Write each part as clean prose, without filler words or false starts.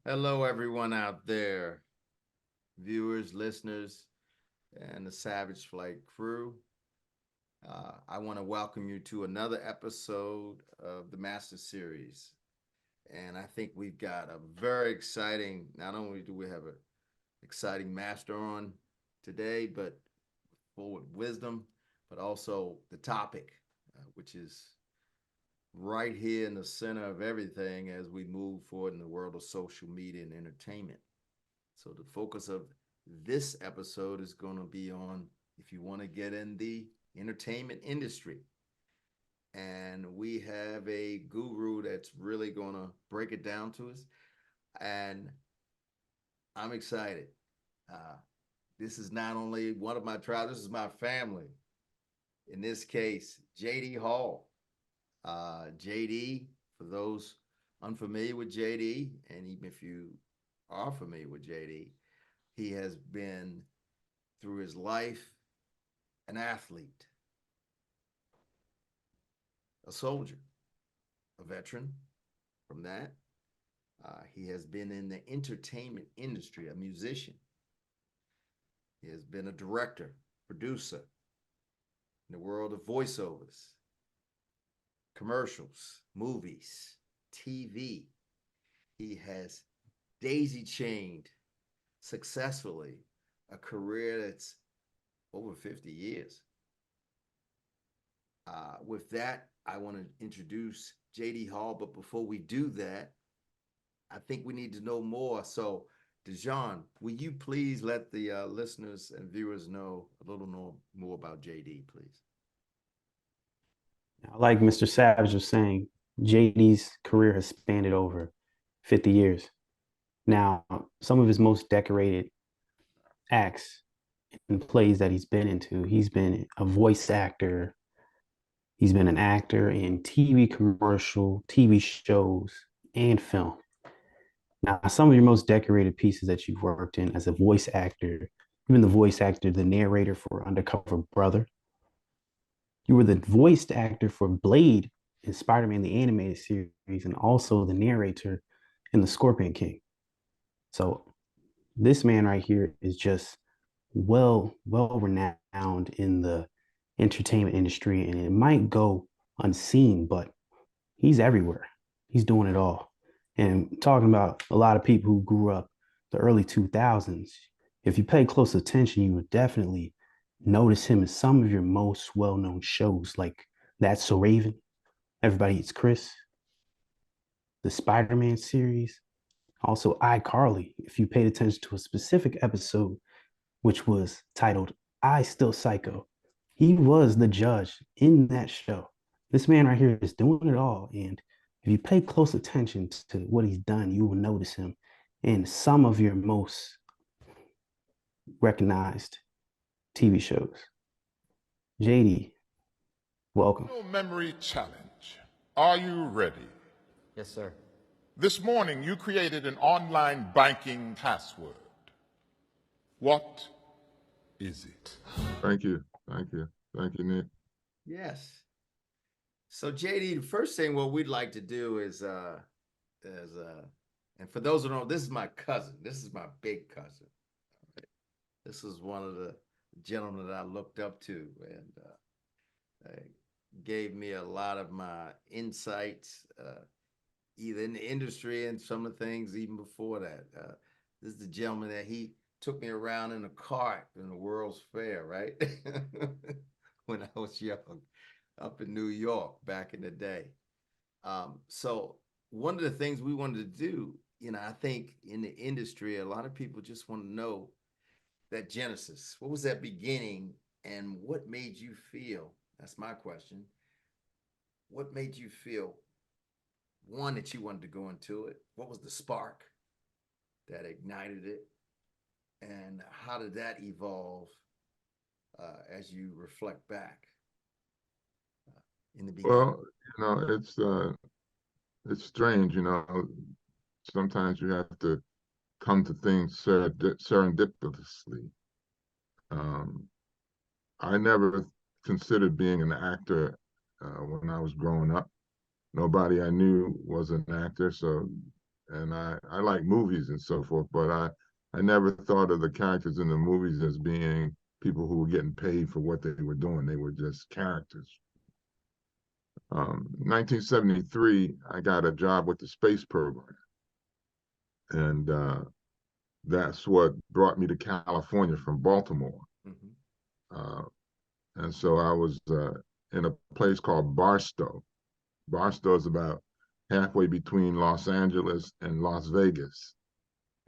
Hello, everyone out there, viewers, listeners, and the Savage Flight crew. I want to welcome you to another episode of the Master Series. And I think we've got a very exciting, not only do we have an exciting master on today, but full of wisdom, but also the topic, which is right here in the center of everything as we move forward in the world of social media and entertainment. So the focus of this episode is going to be on if you want to get in the entertainment industry. And we have a guru that's really going to break it down to us. And I'm excited. Uh, this is not only one of my tribes, this is my family. In this case, JD Hall. JD, for those unfamiliar with JD, and even if you are familiar with JD, he has been through his life an athlete, a soldier, a veteran from that. He has been in the entertainment industry, a musician. He has been a director, producer in the world of voiceovers, commercials, movies, TV. He has daisy chained successfully a career that's over 50 years. With that, I want to introduce JD Hall, but before we do that, I think we need to know more. So, Dejan, will you please let the listeners and viewers know a little more about JD, please? Like Mr. Savage was saying, JD's career has spanned it over 50 years. Now, some of his most decorated acts and plays that he's been into, he's been a voice actor, he's been an actor in TV commercial, TV shows, and film. Now, some of your most decorated pieces that you've worked in as a voice actor, even the voice actor, the narrator for Undercover Brother, you were the voice actor for Blade in Spider-Man the animated series, and also the narrator in The Scorpion King. So this man right here is just well renowned in the entertainment industry, and it might go unseen, but he's everywhere. He's doing it all. And talking about a lot of people who grew up the early 2000s, if you pay close attention, you would definitely notice him in some of your most well-known shows like That's So Raven, Everybody Eats Chris, the Spider-Man series, also iCarly, if you paid attention to a specific episode, which was titled I Still Psycho. He was the judge in that show. This man right here is doing it all. And if you pay close attention to what he's done, you will notice him in some of your most recognized TV shows. JD, welcome. Memory challenge. Are you ready? Yes, sir. This morning you created an online banking password. What is it? Thank you. Thank you. Thank you, Nick. Yes. So, JD, the first thing what we'd like to do is and for those who don't know, this is my cousin. This is my big cousin. This is one of the gentlemen that I looked up to, and gave me a lot of my insights, either in the industry and some of the things even before that. This is the gentleman that he took me around in a cart in the World's Fair, right? When I was young, up in New York back in the day. So one of the things we wanted to do, I think in the industry, a lot of people just want to know that genesis. What was that beginning, and what made you feel? That's my question. What made you feel, one, that you wanted to go into it? What was the spark that ignited it? And how did that evolve as you reflect back in the beginning? Well, it's strange, Sometimes you have to come to things serendipitously. Um, I never considered being an actor when I was growing up. Nobody I knew was an actor, so and I like movies and so forth, but I never thought of the characters in the movies as being people who were getting paid for what they were doing. They were just characters. 1973, I got a job with the space program, and that's what brought me to California from Baltimore. Mhm. Uh, and so I was in a place called Barstow. Barstow is about halfway between Los Angeles and Las Vegas.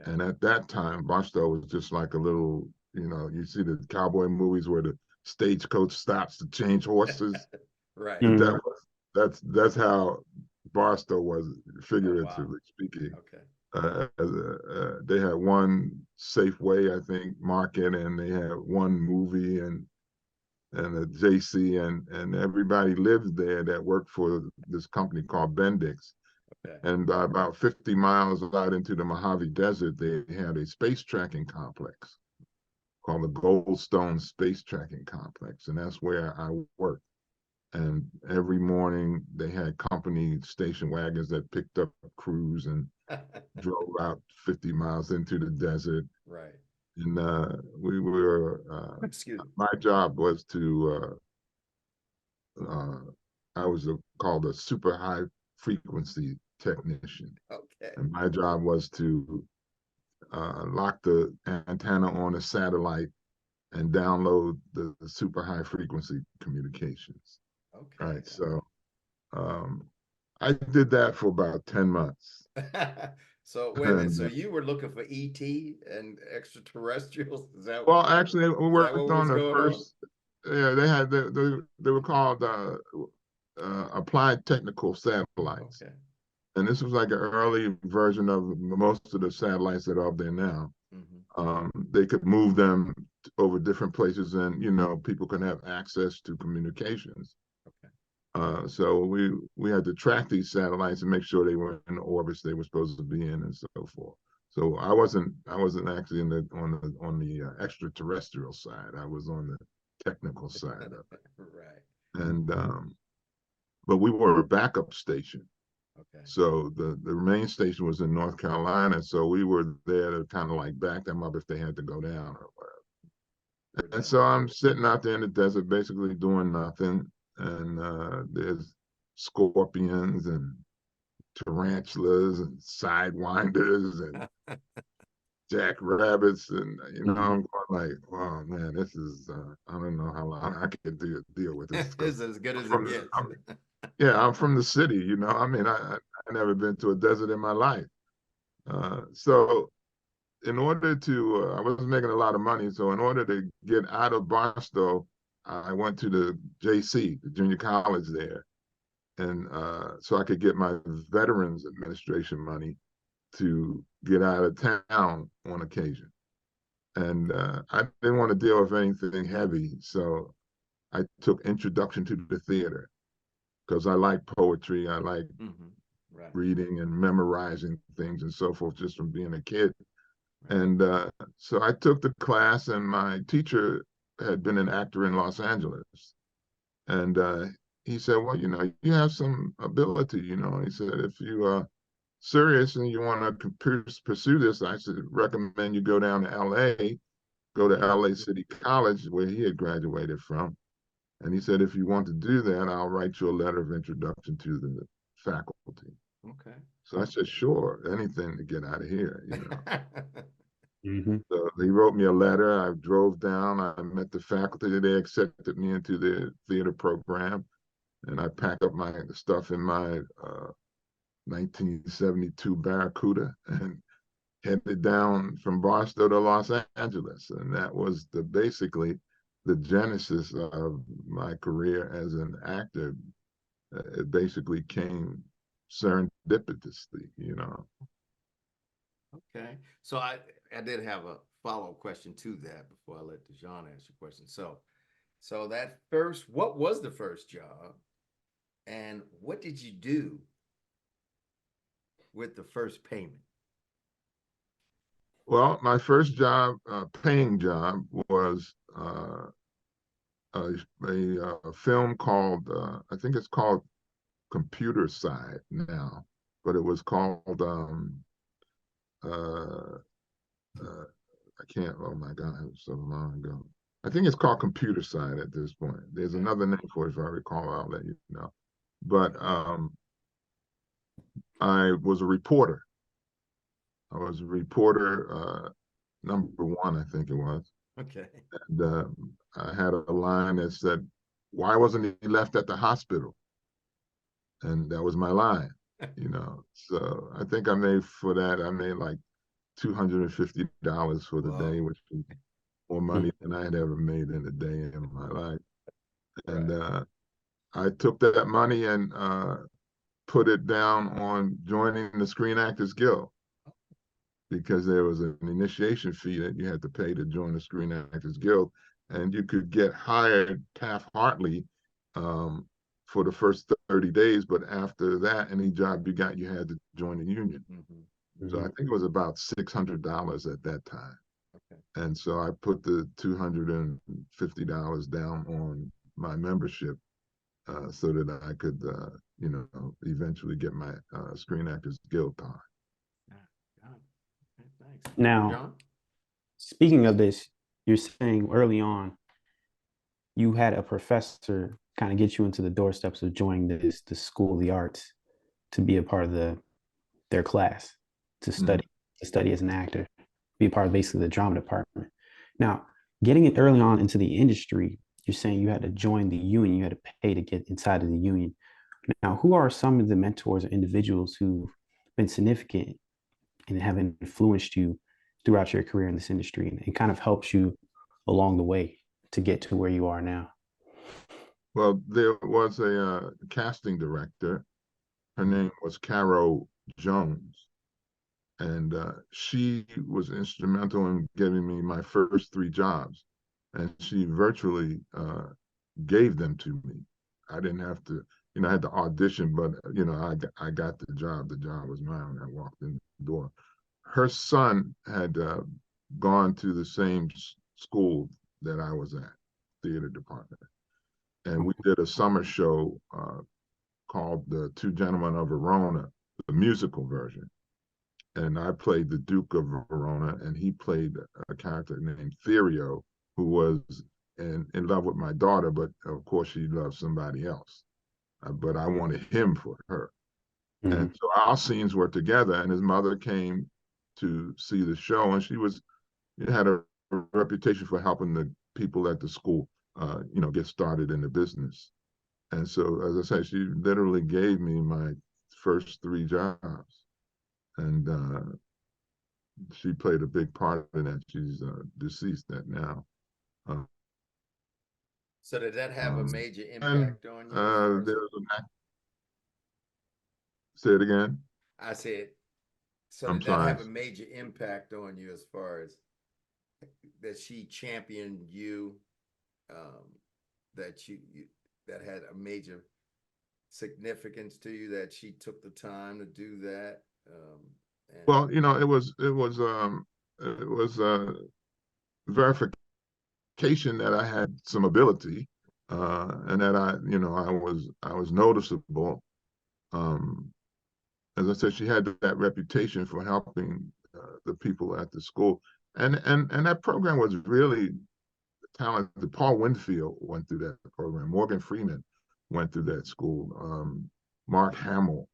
And at that time, Barstow was just like a little, you see the cowboy movies where the stagecoach stops to change horses. Right. And Mhm. that's how Barstow was, Oh, wow. figuratively speaking. Okay. They had one Safeway, I think, market, and they had one movie and a JC, and everybody lived there that worked for this company called Bendix. Okay. And about 50 miles out into the Mojave Desert, they had a space tracking complex called the Goldstone Space Tracking Complex, and that's where I worked. And every morning they had company station wagons that picked up crews and drove out 50 miles into the desert. Right. And we were, Excuse me. my job was to, I was called a super high frequency technician. Okay. And my job was to lock the antenna on a satellite and download the super high frequency communications. Okay. Right. So um, I did that for about 10 months. So wait a minute. And So you were looking for ET and extraterrestrials? well, actually, we Is that what worked on was the going on? first, yeah, they were called applied technical satellites. Okay. And this was like an early version of most of the satellites that are up there now. Hmm. They could move them over different places, and people can have access to communications. Okay. So we had to track these satellites and make sure they were in the orbits they were supposed to be in, and so forth. So I wasn't actually on the extraterrestrial side. I was on the technical side of it, Right. and but we were a backup station. Okay. So the main station was in North Carolina, so we were there to kind of like back them up if they had to go down or whatever. And so I'm sitting out there in the desert, basically doing nothing, and there's scorpions and tarantulas and sidewinders and jackrabbits, and I'm going like, wow, man, this is I don't know how long I can deal with this because It's as good I'm as it from gets. yeah, I'm from the city. I mean, I never been to a desert in my life. So in order to, I was making a lot of money. So in order to get out of Barstow, I went to the JC, the junior college there, and so I could get my Veterans Administration money to get out of town on occasion. And I didn't want to deal with anything heavy, so I took Introduction to the Theater because I like poetry, I like Hmm. Right. reading and memorizing things and so forth just from being a kid. Right. And so I took the class, and my teacher had been an actor in Los Angeles. And he said, well, you have some ability, He said, if you are serious and you want to pursue this, I should recommend you go down to LA, go to LA City College, where he had graduated from. And he said, if you want to do that, I'll write you a letter of introduction to the faculty. Okay. So I said, sure, anything to get out of here. Mhm. So he wrote me a letter. I drove down. I met the faculty. They accepted me into the theater program, and I packed up my stuff in my 1972 Barracuda and headed down from Barstow to Los Angeles. And that was basically the genesis of my career as an actor. It basically came serendipitously. Okay. So I did have a follow-up question to that before I let Dejan ask your question. So that first, what was the first job, and what did you do with the first payment? Well, my first job, paying job, was a, a film called, I think it's called Computer Side now, but it was called I can't. Oh my God, it was so long ago. I think it's called computer side at this point. There's another name for it. If I recall, I'll let you know. But I was a reporter. I was a reporter, number one, I think it was. Okay. And I had a line that said, "Why wasn't he left at the hospital?" And that was my line, you know. So I think I made for that. I made like $250 for the Wow. day, which was more money than I had ever made in a day in my life. And Right. I took that money and put it down on joining the Screen Actors Guild because there was an initiation fee that you had to pay to join the Screen Actors Guild, and you could get hired Taft-Hartley um, for the first 30 days, but after that, any job you got, you had to join the union. So I think it was about $600 at that time. Okay. And so I put the $250 down on my membership so that I could, you know, eventually get my Screen Actors Guild card. Yeah. Got it. Okay, thanks. Now, John? speaking of this, you're saying early on you had a professor kind of get you into the doorsteps of joining the school of the arts to be a part of their class to Mhm. study as an actor, be a part of basically the drama department. Now, getting it early on into the industry, you're saying you had to join the union, you had to pay to get inside of the union. Now, who are some of the mentors or individuals who've been significant and have influenced you throughout your career in this industry and kind of helps you along the way to get to where you are now? Well, there was a casting director. Her name was Carol Jones, and she was instrumental in giving me my first three jobs, and she virtually gave them to me. I didn't have to, you know, I had to audition, but you know, I got the job. The job was mine when I walked in the door. Her son had gone to the same school that I was at, theater department, and we did a summer show called The Two Gentlemen of Verona, the musical version. And I played the Duke of Verona, and he played a character named Therio, who was in love with my daughter, but of course she loved somebody else. But I wanted him for her. And Mm-hmm. so our scenes were together, and his mother came to see the show, and she had a reputation for helping the people at the school, you know, get started in the business. And so, as I said, she literally gave me my first three jobs, and she played a big part in that. She's deceased that now. Uh, So did that have a major and impact on you as far as there's say it again. I said, so I'm did that sorry. have a major impact on you as far as that she championed you, um, that you that had a major significance to you that she took the time to do that? And Well, you know, it was verification that I had some ability, and that you know, I was noticeable. Um, as I said, she had that reputation for helping the people at the school, and that program was really talented. Paul Winfield went through that program. Morgan Freeman went through that school. Mark Hamill.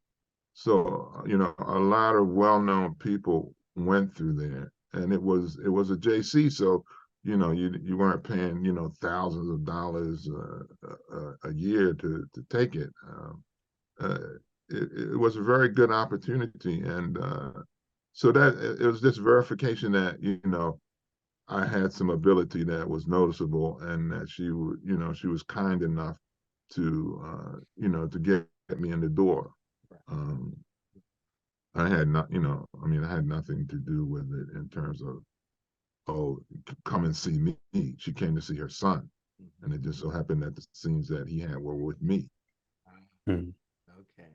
So you know, a lot of well-known people went through there, and it was a JC. So you know, you weren't paying, you know, thousands of dollars a year to take it. Uh, it was a very good opportunity, and so that it was just verification that, you know, I had some ability that was noticeable, and that you know, she was kind enough to, you know, to get me in the door. Um, I had not, you know, I mean, I had nothing to do with it in terms of, oh, come and see me. She came to see her son, and it just so happened that the scenes that he had were with me. Mm-hmm. okay.